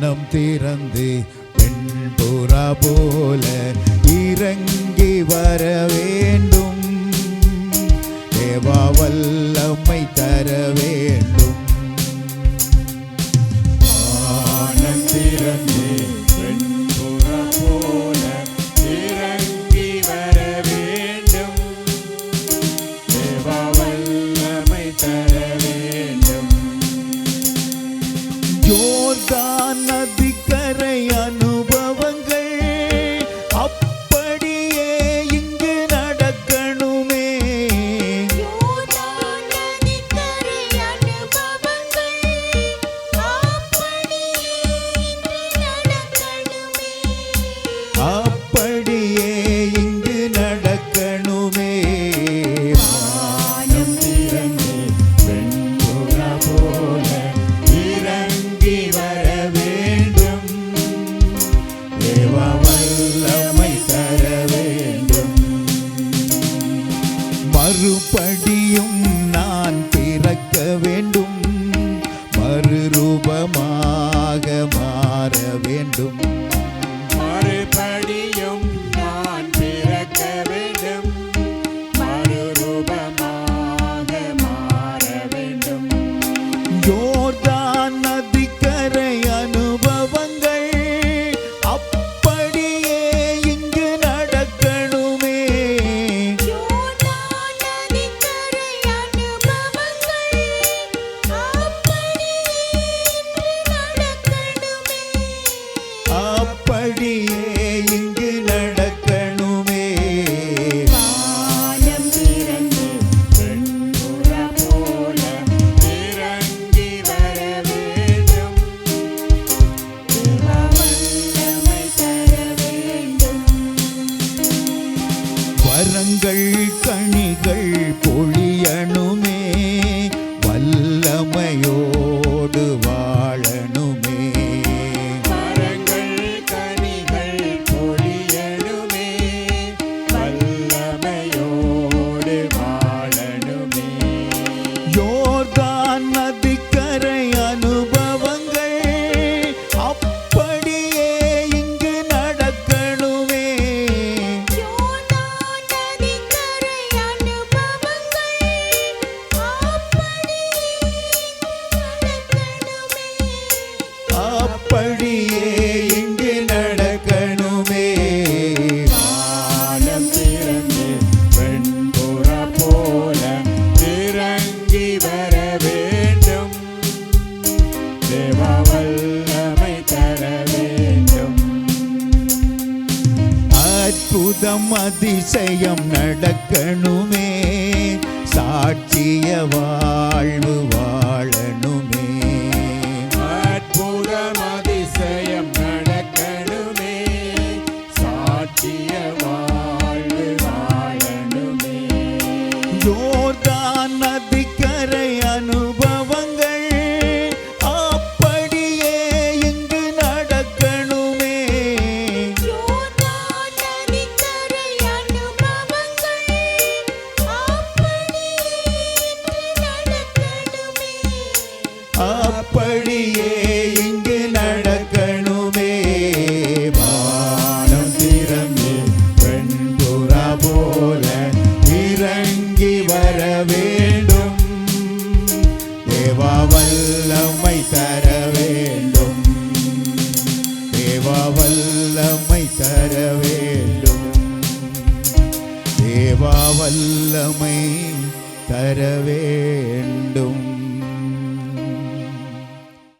வானம் திறந்து வெண்புறா போல இறங்கி வர வேண்டும். தேவா வல்லமை தர வேண்டும். வானம் திறந்து வெண்புறா போல இறங்கி வர வேண்டும். தேவா வல்லமை தர வேண்டும். யோர்தான் நதிக்கரை அனுபவங்கள் அப்படியே இங்கு நடக்கணுமே. அப்படியே இங்கு நடக்கணுமே. வானம் திறந்து வெண்புறா போல இறங்கி வர வேண்டும். தேவா வல்லமை தர வேண்டும். மறுபடியும் நான் பிறக்க வேண்டும். மறுரூபமாக மாற வேண்டும். மறுபடியும் நான் பிறக்க வேண்டும். மறுரூபமாக மாற வேண்டும். யோர்தான் நதிக்கரை அனுபவங்கள் அப்படியே இங்கு நடக்கணுமே. அப்படியே இங்கு நடக்கணுமே. வானம் திறந்து வெண்புறா போல இறங்கி வர வேண்டும். தேவா வல்லமை தர வேண்டும். வரங்கள் கனிகள் பொழியணுமே. வல்லமையோடு வாழணுமே. மரங்கள் கனிகள் பொழியணுமே. வல்லமையோடு வாழணுமே. யோர்தான் நதிக்கரை அனுபவங்கள் அப்படியே இங்கு நடக்கணுமே. அப்படியே இங்கு நடக்கணுமே. வானம் திறந்து வெண்புறா போல இறங்கி வர வேண்டும். தேவா வல்லமை தர வேண்டும். அற்புதம் அதிசயம் நடக்கணுமே. சாட்சிய வாழ்வு வாழணுமே. அற்புதம் அதிசயம் நடக்கணுமே. சாட்சிய வாழ்வு வாழணுமே. யோர்தான் நதிக்கரை அனுபவங்கள் அப்படியே இங்கு நடக்கணுமே. அப்படியே இங்கு நடக்கணுமே. வானம் திறந்து வெண்புறா போல இறங்கி வர வேண்டும். தேவா வல்லமை தர வேண்டும். தேவா வல்லமை தர வேண்டும். தேவா வல்லமை தர வேண்டும்.